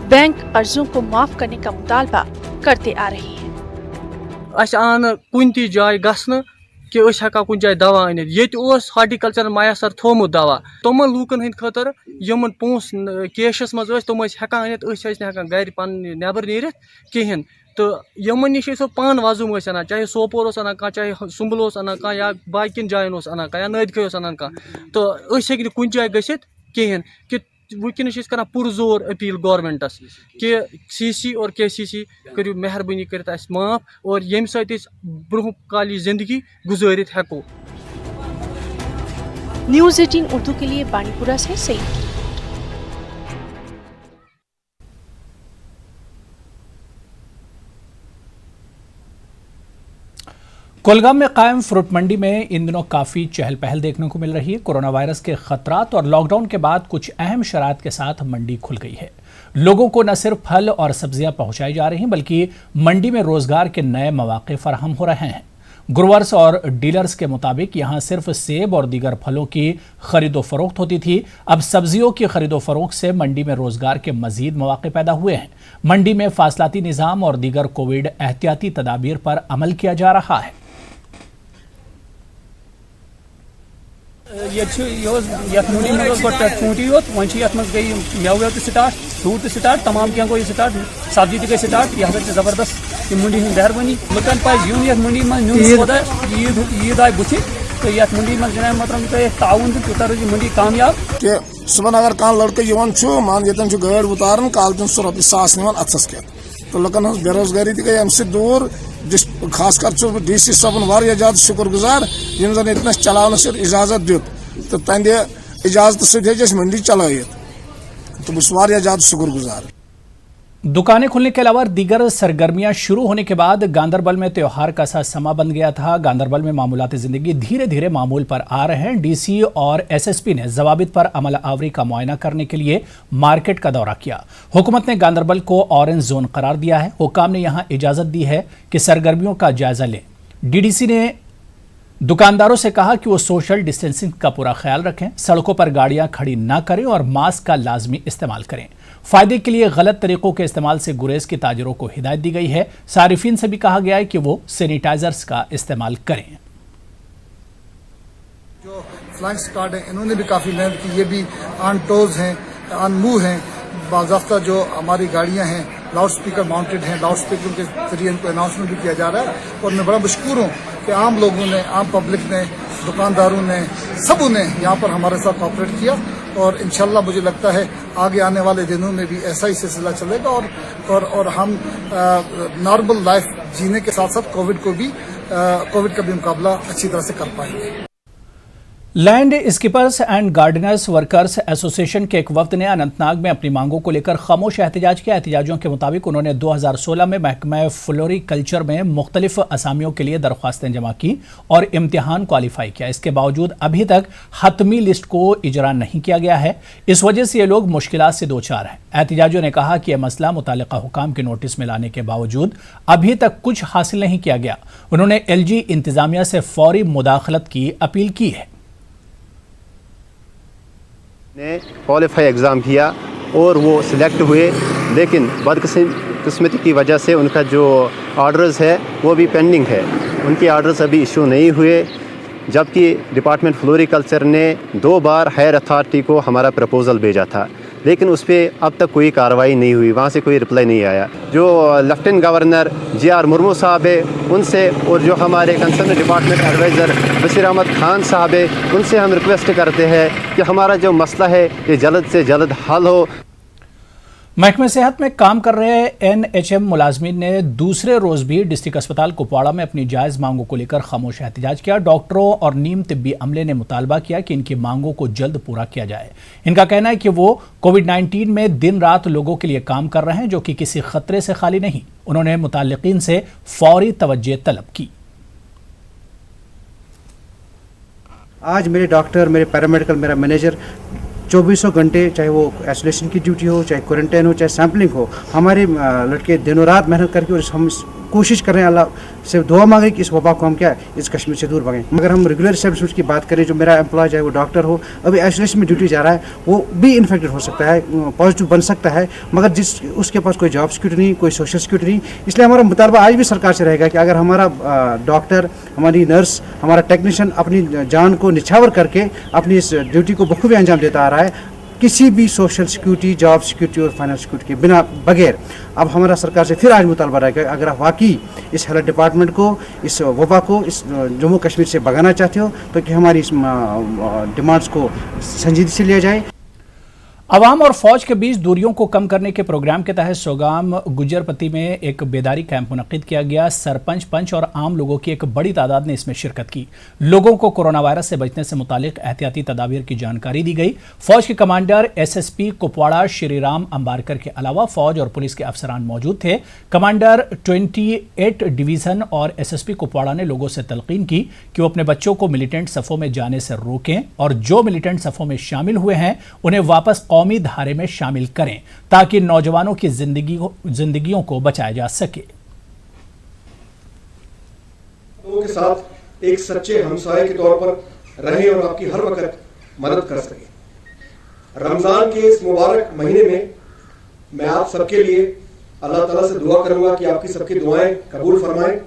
बैंक कर्जों को माफ करने का मुतालबा करते आ रहे हैं। आन कुन ती जाय गसन کہ اس ہیکا کن جائے دوا انت یہ ہارٹیکلچر میسر تھومت دوا تمن لوکن ہند خاطر یمن پونس کیشس مز تم ہیکان انت ہیکان گھر پن نیبر نیرت کہین تو یمن نش پان وضوم انان چاہے سوپور انان کھانا چاہے سمبل انان کھانا یا باقین جائن انان کھانا یا نادکھے انان کھانا تو ہیکہ کن جائے گھت کہین کہ ونکس کران پرزور اپیل گورنمنٹس کہ سی سی اور کے سی سی کرو مہربانی کرت اس معاف اور یم سات برہ کالی زندگی گزارت ہیکو. نیوز 18 اردو کے لیے بانڈی پورہ سے سعید. کولگام میں قائم فروٹ منڈی میں ان دنوں کافی چہل پہل دیکھنے کو مل رہی ہے. کورونا وائرس کے خطرات اور لاک ڈاؤن کے بعد کچھ اہم شرائط کے ساتھ منڈی کھل گئی ہے. لوگوں کو نہ صرف پھل اور سبزیاں پہنچائی جا رہی ہیں بلکہ منڈی میں روزگار کے نئے مواقع فراہم ہو رہے ہیں. گروورز اور ڈیلرز کے مطابق یہاں صرف سیب اور دیگر پھلوں کی خرید و فروخت ہوتی تھی. اب سبزیوں کی خرید و فروخت سے منڈی میں روزگار کے مزید مواقع پیدا ہوئے ہیں. منڈی میں فاصلاتی نظام اور دیگر کووڈ احتیاطی تدابیر پر عمل کیا جا رہا ہے. منڈی میں ژوٗنٛٹھی یوت وۄنۍ چھِ یَتھ منٛز گٔے مٮ۪وٕ وٮ۪وٕ تہِ سٹاٹ فرٛوٗٹ تہِ سٹاٹ تمام کینٛہہ گوٚو یہِ سٹاٹ سبزی تہِ گٔے سٹاٹ. یہ ہسا چھِ زبردست یہِ منڈی ہٕنٛز مہربٲنی. لُکن پزِ یُن یتھ منڈی منٛز نیُن سودا عیٖد آیہِ بُتھِ تہٕ یتھ منڈی منٛز جناب محترم تۄہہِ تعاوُن تہٕ تیوٗتاہ روزِ منڈی کامیاب. کہ صبح اگر کانٛہہ لڑکہٕ یِوان چھُ مان ییٚتٮ۪ن چھُ گٲڑۍ اُتاران کالچن سُہ رۄپیہِ 1,000 نِوان اَتھس کٮ۪تھ تہٕ لُکن ہٕنٛز بے روزگاری تہِ گٔے اَمہِ سۭتۍ دوٗر. خاص کر چھُس بہٕ ڈی سی صٲبُن واریاہ زیادٕ شُکر گُزار یِم زن ییٚتنس چلاونس اجازت دیُت تو تہندِ اجازت سۭتۍ ہیٚچ اَسہِ منڈی چلٲیِتھ تو بہٕ چھُس واریاہ زیادٕ شُکر گُزار. دکانیں کھلنے کے علاوہ دیگر سرگرمیاں شروع ہونے کے بعد گاندربل میں تیوہار کا سا سما بن گیا تھا. گاندربل میں معمولات زندگی دھیرے دھیرے معمول پر آ رہے ہیں. ڈی سی اور ایس ایس پی نے ضوابط پر عمل آوری کا معائنہ کرنے کے لیے مارکیٹ کا دورہ کیا. حکومت نے گاندربل کو اورنج زون قرار دیا ہے. حکام نے یہاں اجازت دی ہے کہ سرگرمیوں کا جائزہ لیں. ڈی ڈی سی نے دکانداروں سے کہا کہ وہ سوشل ڈسٹینسنگ کا پورا خیال رکھیں, سڑکوں پر گاڑیاں کھڑی نہ کریں اور ماسک کا لازمی استعمال کریں. فائدے کے لیے غلط طریقوں کے استعمال سے گریز کے تاجروں کو ہدایت دی گئی ہے. صارفین سے بھی کہا گیا ہے کہ وہ سینیٹائزرز کا استعمال کریں. جو فلائنگ اسکواڈ ہیں انہوں نے بھی کافی محنت کی. یہ بھی آن ٹوز ہیں, آن موو ہیں. باضابطہ جو ہماری گاڑیاں ہیں لاؤڈ اسپیکر ماؤنٹڈ ہیں. لاؤڈ اسپیکر کے ذریعے ان کو اناؤنسمنٹ بھی کیا جا رہا ہے. اور میں بڑا مشکور ہوں کہ عام لوگوں نے, عام پبلک نے, دکانداروں نے, سبوں نے یہاں پر ہمارے ساتھ کوآپریٹ کیا. اور انشاءاللہ مجھے لگتا ہے آگے آنے والے دنوں میں بھی ایسا ہی سلسلہ چلے گا اور ہم نارمل لائف جینے کے ساتھ ساتھ کووڈ کا بھی مقابلہ اچھی طرح سے کر پائیں گے. لینڈ اسکیپرز اینڈ گارڈنرز ورکرز ایسوسی ایشن کے ایک وفد نے اننت ناگ میں اپنی مانگوں کو لے کر خاموش احتجاج کیا. احتجاجیوں کے مطابق انہوں نے 2016 میں محکمہ فلوری کلچر میں مختلف اسامیوں کے لیے درخواستیں جمع کی اور امتحان کوالیفائی کیا. اس کے باوجود ابھی تک حتمی لسٹ کو اجرا نہیں کیا گیا ہے. اس وجہ سے یہ لوگ مشکلات سے دوچار ہیں. احتجاجیوں نے کہا کہ یہ مسئلہ متعلقہ حکام کے نوٹس میں لانے کے باوجود ابھی تک کچھ حاصل نہیں کیا گیا. انہوں نے ایل جی انتظامیہ سے فوری مداخلت کی اپیل کی ہے. نے کوالیفائی ایگزام کیا اور وہ سلیکٹ ہوئے, لیکن بدقسمتی کی وجہ سے ان کا جو آرڈرز ہے وہ بھی پینڈنگ ہے. ان کے آرڈرز ابھی ایشو نہیں ہوئے, جبکہ ڈپارٹمنٹ فلوری کلچر نے 2 بار ہائر اتھارٹی کو ہمارا پرپوزل بھیجا تھا, لیکن اس پہ اب تک کوئی کارروائی نہیں ہوئی. وہاں سے کوئی رپلائی نہیں آیا. جو lieutenant governor J R Murmu صاحب ہے ان سے, اور جو ہمارے concern department adviser Bashir Ahmad Khan صاحب ہے, ان سے ہم ریکویسٹ کرتے ہیں کہ ہمارا جو مسئلہ ہے یہ جلد سے جلد حل ہو. محکمہ صحت میں کام کر رہے این ایچ ایم ملازمین نے دوسرے روز بھی ڈسٹرکٹ اسپتال کپواڑہ میں اپنی جائز مانگوں کو لے کر خاموش احتجاج کیا. ڈاکٹروں اور نیم طبی عملے نے مطالبہ کیا کہ ان کی مانگوں کو جلد پورا کیا جائے. ان کا کہنا ہے کہ وہ کووڈ-19 میں دن رات لوگوں کے لیے کام کر رہے ہیں جو کہ کسی خطرے سے خالی نہیں. انہوں نے متعلقین سے فوری توجہ طلب کی. آج میرے ڈاکٹر, میرے پیرامیڈیکل, میرا مینیجر 24 گھنٹے, چاہے وہ آئسولیشن کی ڈیوٹی ہو, چاہے کوارنٹائن ہو, چاہے سیمپلنگ ہو, ہمارے لڑکے دنوں رات محنت کر کے ہم कोशिश कर रहे हैं, अल्लाह से दुआ मांगे कि इस वबा को हम क्या इस कश्मीर से दूर भागें। मगर हम रेगुलर एस्टेब्लिशमेंट की बात करें, जो मेरा एम्प्लॉय चाहे वो डॉक्टर हो, अभी आइसोलेशन में ड्यूटी जा रहा है, वो भी इन्फेक्टेड हो सकता है, पॉजिटिव बन सकता है, मगर उसके पास कोई जॉब सिक्योरिटी नहीं, कोई सोशल सिक्योरिटी नहीं। इसलिए हमारा मुतालबा आज भी सरकार से रहेगा कि अगर हमारा डॉक्टर, हमारी नर्स, हमारा टेक्नीशियन अपनी जान को निछावर करके अपनी इस ड्यूटी को बखूबी अंजाम देता आ रहा है, किसी भी सोशल सिक्योरिटी, जॉब सिक्योरिटी और फाइनेंस सिक्योरिटी के बिना बगैर, अब हमारा सरकार से फिर आज मुतालबा रहेगा, अगर आप वाकई इस हेल्थ डिपार्टमेंट को, इस वबा को इस जम्मू कश्मीर से भगाना चाहते हो, तो कि हमारी इस डिमांड्स को संजीदगी से लिया जाए। अवाम और फौज के बीच दूरियों को कम करने के प्रोग्राम के तहत सोगाम गुज्जरपति में एक बेदारी कैंप मुनक्किद किया गया। सरपंच, पंच और आम लोगों की एक बड़ी तादाद ने इसमें शिरकत की। लोगों को कोरोना वायरस से बचने से मुतालिक एहतियाती तदाबीर की जानकारी दी गई। फौज के कमांडर SSP कुपवाड़ा श्रीराम अंबारकर के अलावा फौज और पुलिस के अफसरान मौजूद थे। कमांडर 28 डिवीजन और SSP कुपवाड़ा ने लोगों से तलकीन की कि वो अपने बच्चों को मिलिटेंट सफ़ों में जाने से रोकें और जो मिलिटेंट सफ़ों में शामिल हुए हैं उन्हें वापस कौमी धारे में शामिल करें ताकि नौजवानों की जिंदगियों को बचाया जा सके। लोगों के साथ एक सच्चे हमसाये के तौर पर रहें और आपकी हर वक्त मदद कर सकें। रमजान के इस मुबारक महीने में मैं आप सबके लिए अल्लाह ताला से दुआ करूंगा कि आपकी सबकी दुआएं कबूल फरमाएं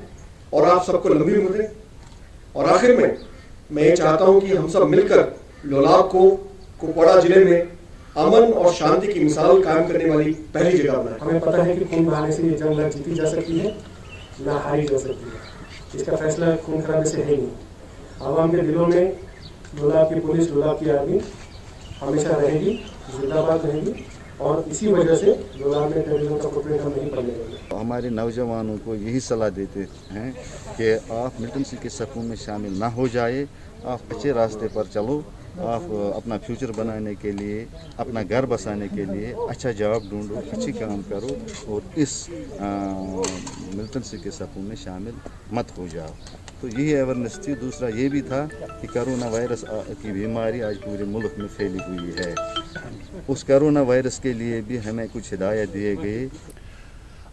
और आप सबको लंबी उम्र दें। और आखिर में मैं ये चाहता हूं कि हम सब मिलकर लोलाब को कुपवाड़ा जिले में अमन और शांति की मिसाल कायम करने वाली पहली जगह बनाए। हमें पता है कि खून बहाने से ये जंग न जीती जा सकती है, न हारी जा सकती है। इसका फैसला खून खराबे से है ही नहीं। आवाम के दिलों में लोलाब की पुलिस, लोलाब की आर्मी हमेशा रहेगी, जिंदाबाद रहेगी और इसी वजह से लोलाब में टेररिज्म का फुटप्रिंट हम नहीं पड़ने देंगे। हमारे नौजवानों को यही सलाह देते हैं कि आप मिलिटेंसी के सफ़ों में शामिल ना हो जाए, आप अच्छे रास्ते पर चलो, आप अपना फ्यूचर बनाने के लिए, अपना घर बसाने के लिए अच्छा जॉब ढूंढो, अच्छी काम करो और इस मिलिटेंसी के सफ़ों में शामिल मत हो जाओ। तो यही अवेयरनेस थी। दूसरा ये भी था कि कोरोना वायरस की बीमारी आज पूरे मुल्क में फैली हुई है। उस कोरोना वायरस के लिए भी हमें कुछ हिदायत दिए गए।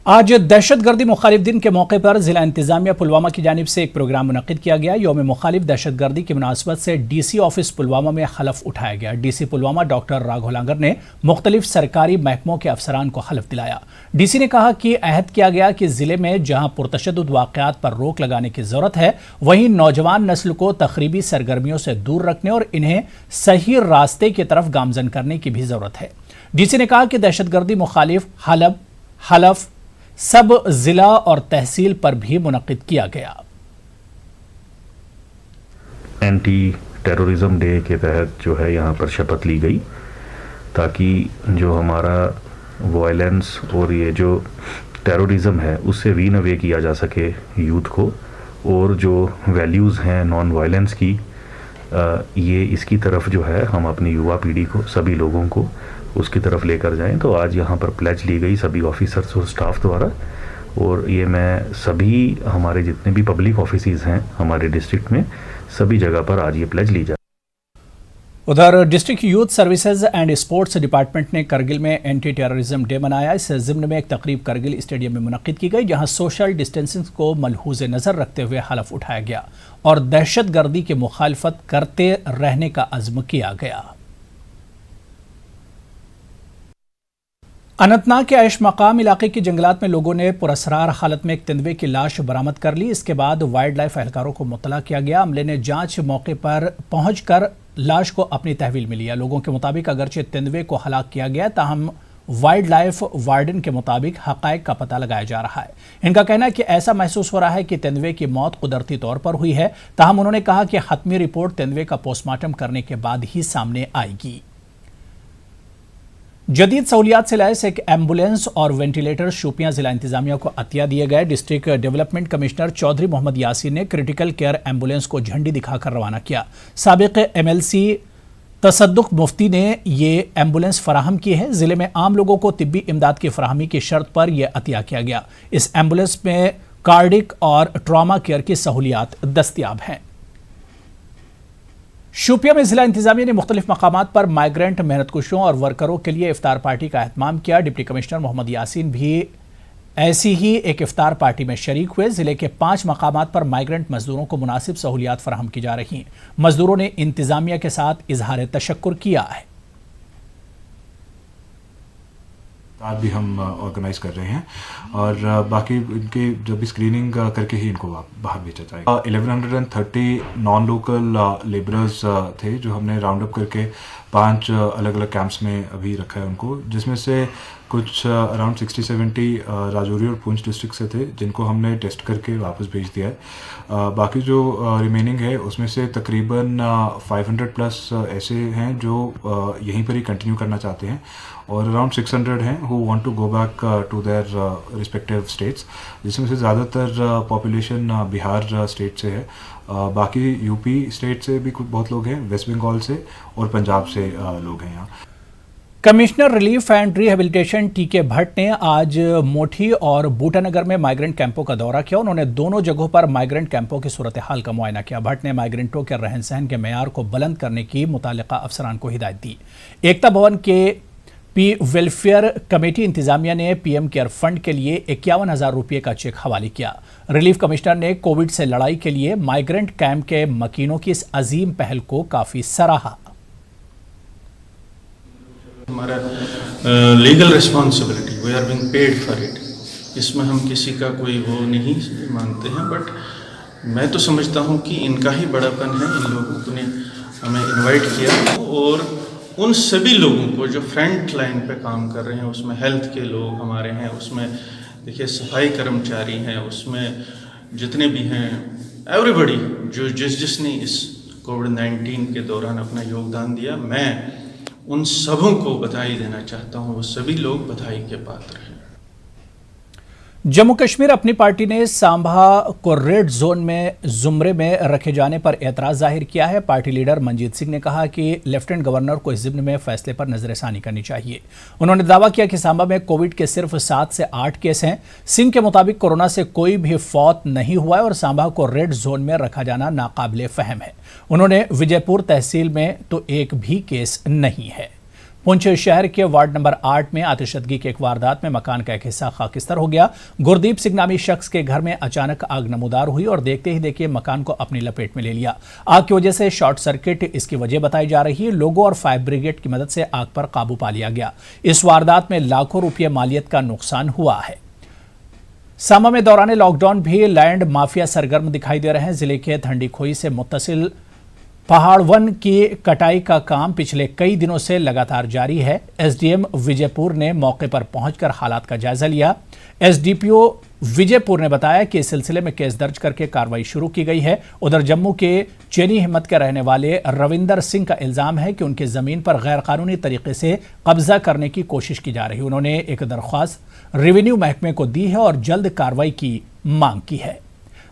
आज दहशतगर्दी मुखालिफ दिन के मौके पर जिला इंतजामिया पुलवामा की जानिब से एक प्रोग्राम मुनक्किद किया गया। यौम मुखालिफ दहशतगर्दी की मुनासबत से DC ऑफिस पुलवामा में हलफ उठाया गया। DC पुलवामा डॉक्टर राघव लांगर ने मुख्तलिफ सरकारी महकमों के अफसरान को हलफ दिलाया। DC ने कहा कि अहद किया गया कि जिले में जहां पुरतशद्दुद वाक़यात पर रोक लगाने की जरूरत है, वहीं नौजवान नस्ल को तखरीबी सरगर्मियों से दूर रखने और इन्हें सही रास्ते की तरफ गामजन करने की भी जरूरत है। DC ने कहा कि दहशतगर्दी मुखालिफ हलफ सब जिला और तहसील पर भी मुनक्किद किया गया। एंटी टेररिज्म डे के तहत जो है यहाँ पर शपथ ली गई ताकि जो हमारा वायलेंस और ये जो टेररिज्म है उससे वीन अवे किया जा सके यूथ को, और जो वैल्यूज़ हैं नॉन वायलेंस की, ये इसकी तरफ जो है हम अपनी युवा पीढ़ी को, सभी लोगों को उसकी तरफ लेकर जाएं। तो आज यहाँ पर प्लेज ली गई सभी ऑफिसर्स और स्टाफ द्वारा, और ये मैं सभी हमारे जितने भी पब्लिक ऑफिसेज हैं हमारे डिस्ट्रिक्ट में सभी जगह पर आज ये प्लेज ली जाए। उधर district youth services and sports department ने करगिल में एंटी टेररिज्म डे मनाया। इस ज़िम्न में एक तकरीब करगिल स्टेडियम में मुनक्किद की गई, जहां सोशल डिस्टेंसिंग को मलहूज़ नज़र रखते हुए हलफ उठाया गया और दहशतगर्दी की मुखालफत करते रहने का अज़्म किया गया। अनंतनाग के ऐश मकाम इलाके के जंगलात में लोगों ने पुरअसरार हालत में एक तेंदुए की लाश बरामद कर ली। इसके बाद वाइल्ड लाइफ एहलकारों को मुत्तला किया गया। अमले ने जांच मौके पर पहुंचकर लाश को अपनी तहवील में लिया। लोगों के मुताबिक अगरचे तेंदुए को हलाक किया गया, ताहम वाइल्ड लाइफ वार्डन के मुताबिक हक़ाइक़ का पता लगाया जा रहा है। इनका कहना है कि ऐसा महसूस हो रहा है कि तेंदुए की मौत कुदरती तौर पर हुई है, ताहम उन्होंने कहा कि हतमी रिपोर्ट तेंदुए का पोस्टमार्टम करने के बाद ही सामने आएगी। जदीद सहूलियात से लैस एक एम्बुलेंस और वेंटिलेटर शोपियां जिला इंतजामिया को अतिया दिए गए। District development commissioner Chaudhary Mohammad Yasin ने क्रिटिकल केयर एम्बुलेंस को झंडी दिखाकर रवाना किया। साबिक MLC तसद्दुक मुफ्ती ने ये एम्बुलेंस फराहम की है। जिले में आम लोगों को तिब्बी इमदाद की फराहमी की शर्त पर यह अतिया किया गया। इस एम्बुलेंस में कार्डिक और ट्रॉमा केयर की सहूलियात दस्तियाब हैं। शोपिया में जिला इंतजामिया ने मुख्तलिफ मकामात पर माइग्रेंट मेहनतकुशों और वर्करों के लिए इफ्तार पार्टी का एहतमाम किया। डिप्टी कमिश्नर मोहम्मद यासीन भी ऐसी ही एक इफ्तार पार्टी में शरीक हुए। जिले के 5 मकामात पर माइग्रेंट मजदूरों को मुनासिब सहूलियात फराहम की जा रही हैं। मजदूरों ने इंतजामिया के साथ इजहार तशक्कुर किया है। आज भी हम ऑर्गेनाइज कर रहे हैं और बाकी इनके जब भी स्क्रीनिंग करके ही इनको बाहर भेजा जाएगा। 1130 नॉन लोकल लेबरर्स थे जो हमने राउंड अप करके 5 अलग अलग कैंप्स में अभी रखा है उनको, जिसमें से कुछ अराउंड 60-70 राजौरी और पुंछ डिस्ट्रिक्ट से थे जिनको हमने टेस्ट करके वापस भेज दिया है। बाकी जो रिमेनिंग है उसमें से तकरीबन 500 प्लस ऐसे हैं जो यहीं पर ही कंटिन्यू करना चाहते हैं और अराउंड 600 हैं who want to go back to their respective states, जिसमें से ज़्यादातर पॉपुलेशन बिहार स्टेट से है। बाकी यूपी स्टेट से भी कुछ बहुत लोग हैं, वेस्ट बंगाल से और पंजाब से लोग हैं यहाँ। कमिश्नर रिलीफ एंड रिहेबिलिटेशन टीके भट्ट ने आज मोठी और बूटानगर में माइग्रेंट कैंपों का दौरा किया। उन्होंने दोनों जगहों पर माइग्रेंट कैंपों की सूरत हाल का मुआयना किया। भट्ट ने माइग्रेंटों के रहन सहन के मेयार को बुलंद करने की मुतालिका अफसरान को हिदायत दी। एकता भवन के पी वेलफेयर कमेटी इंतजामिया ने पीएम केयर फंड के लिए 51,000 रुपये का चेक हवाले किया। रिलीफ कमिश्नर ने कोविड से लड़ाई के लिए माइग्रेंट कैंप के मकीनों की इस अजीम पहल को काफी सराहा। हमारा legal responsibility, we are being paid for it, इसमें हम किसी का कोई वो नहीं मानते हैं, बट मैं तो समझता हूँ कि इनका ही बड़ापन है। इन लोगों ने हमें इनवाइट किया और उन सभी लोगों को जो फ्रंट लाइन पे काम कर रहे हैं, उसमें हेल्थ के लोग हमारे हैं, उसमें देखिए सफाई कर्मचारी हैं, उसमें जितने भी हैं, एवरीबॉडी जो जिसने इस कोविड-19 के दौरान अपना योगदान दिया, मैं उन सबों को बधाई देना चाहता हूँ। वो सभी लोग बधाई के पात्र हैं। जम्मू कश्मीर अपनी पार्टी ने सांबा को रेड जोन में जुमरे में रखे जाने पर एतराज जाहिर किया है। पार्टी लीडर मनजीत सिंह ने कहा कि लेफ्टिनेंट गवर्नर को इस ज़िम्न में फैसले पर नजरसानी करनी चाहिए। उन्होंने दावा किया कि सांबा में कोविड के सिर्फ 7 से 8 केस हैं। सिंह के मुताबिक कोरोना से कोई भी फौत नहीं हुआ है और सांबा को रेड जोन में रखा जाना नाकाबिले फहम है। उन्होंने विजयपुर तहसील में तो एक भी केस नहीं है। पुंछ शहर के वार्ड नंबर 8 में आतिशदगी की एक वारदात में मकान का एक हिस्सा खाकिस्तर हो गया। गुरदीप सिंह नामी शख्स के घर में अचानक आग नमूदार हुई और देखते ही देखिए मकान को अपनी लपेट में ले लिया। आग की वजह से शॉर्ट सर्किट इसकी वजह बताई जा रही है। लोगों और फायर ब्रिगेड की मदद से आग पर काबू पा लिया गया। इस वारदात में लाखों रुपये मालियत का नुकसान हुआ है। सांबा में दौरान लॉकडाउन भी लैंड माफिया सरगर्म दिखाई दे रहे हैं। जिले के धंडीखोई से मुत्तसिल पहाड़वन की कटाई का काम पिछले कई दिनों से लगातार जारी है। एसडीएम विजयपुर ने मौके पर पहुंचकर हालात का जायजा लिया। एसडीपीओ विजयपुर ने बताया कि इस सिलसिले में केस दर्ज करके कार्रवाई शुरू की गई है। उधर जम्मू के चेनी हिम्मत के रहने वाले रविंदर सिंह का इल्जाम है कि उनकी जमीन पर गैर कानूनी तरीके से कब्जा करने की कोशिश की जा रही है। उन्होंने एक दरख्वास्त रेवेन्यू महकमे को दी है और जल्द कार्रवाई की मांग की है।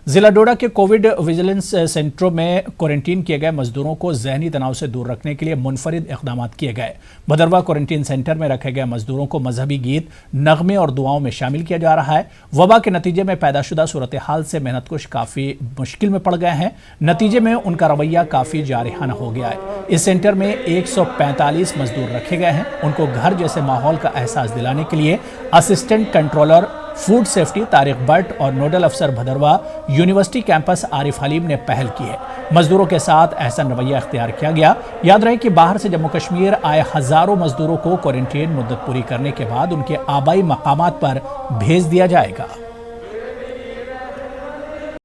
जिला डोडा के कोविड विजिलेंस सेंटरों में क्वारंटीन किए गए मजदूरों को जहनी तनाव से दूर रखने के लिए मुनफरिद इक़दाम किए गए। भदरवा क्वारंटीन सेंटर में रखे गए मजदूरों को मजहबी गीत, नगमे और दुआओं में शामिल किया जा रहा है। वबा के नतीजे में पैदाशुदा सूरत हाल से मेहनतकुश काफ़ी मुश्किल में पड़ गए हैं। नतीजे में उनका रवैया काफ़ी जारहाना हो गया है। इस सेंटर में 145 मजदूर रखे गए हैं। उनको घर जैसे माहौल का एहसास दिलाने के लिए assistant controller food safety Tariq Bhatt और नोडल अफसर भदरवा यूनिवर्सिटी कैंपस आरिफ हलीम ने पहल की है। मजदूरों के साथ एहसन रवैया इख्तियार किया गया। याद रहे कि बाहर से जम्मू कश्मीर आए हजारों मजदूरों को क्वारंटीन मुद्दत पूरी करने के बाद उनके आबाई मकामात पर भेज दिया जाएगा।